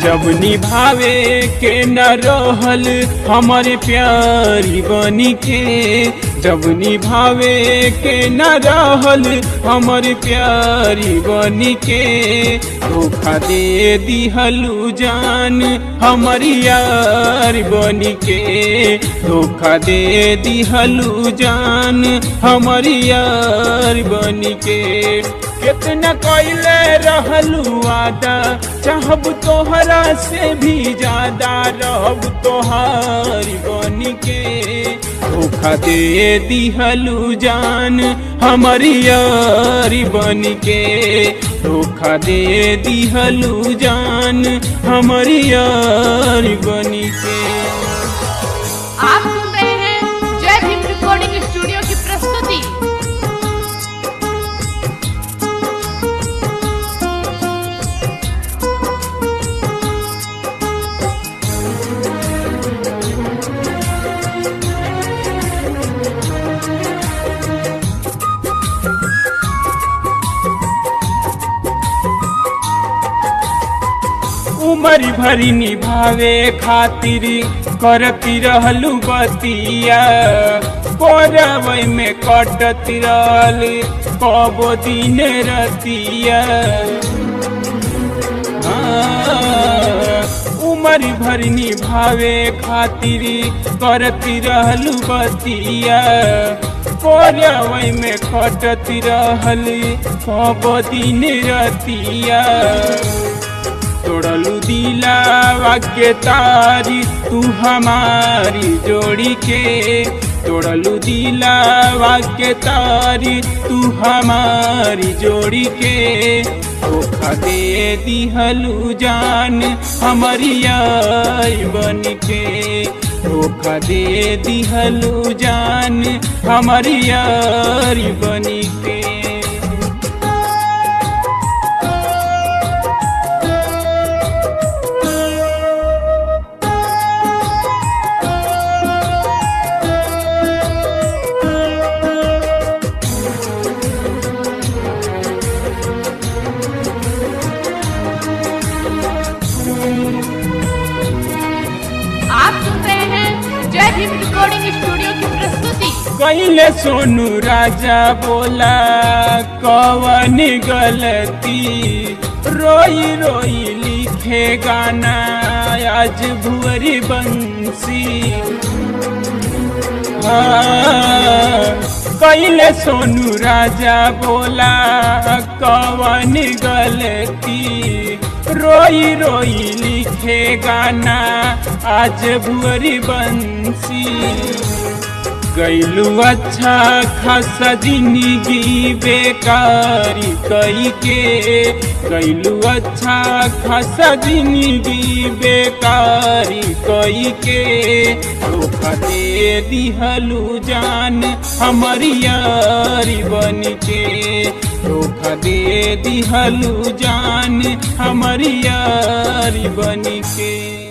जब निभावे के न रहल हमारे प्यारी बनी के, जब निभावे के न रहल हमारे प्यारी बनी के, धोखा दे दिहलू जान हमारी यार बनी के, धोखा दे दिहलू जान हमारी यार बनी के। कितना कइले रहलू वादा, चाहब तोहरा से भी ज्यादा रहब तोहारी बनी के, धोखा दे दिहलू जान हमारी यारी बनी के, धोखा दे दिहलू जान हमारी यारी बनी के। आप सुन रहे हैं जय भीम रिकॉर्डिंग स्टूडियो की प्रस्तुति। उमर भरी निभावे खातिर करती रहलू बतिया, कोरवै में कटती रहल कबो दिन रतिया। उमर भरी निभावे खातिर करती रहलू बतिया, कोरवै में कटती रहल कबो दिन रतिया। तोड़लू दिलावा के तारी तू हमारी जोड़ी के, तोड़लू दिलावा के तारी तू हमारी जोड़ी के, धोखा दे दिहलू जान हमारी यार बन के, धोखा दे दिहलू जान हमारी यार बन के। आप सुन रहे हैं जय भीम रिकॉर्डिंग स्टूडियो की प्रस्तुति। कहिले सोनू राजा बोला कवन गलती, रोई रोई लिखे गाना आज भुअरी बंसी। कहिले सोनू राजा बोला कवन गलती, रोई रोई लिखे गाना आज भुअरी बंसी। गैलू अच्छा खासा जिंदगी बेकारी कई के, गैलू अच्छा खासा जिंदगी बेकारी कई के, धोखा दे दिहलू जान हमारी यारी बन के, धोखा दे दिहलू जान हमारी यारी बन के।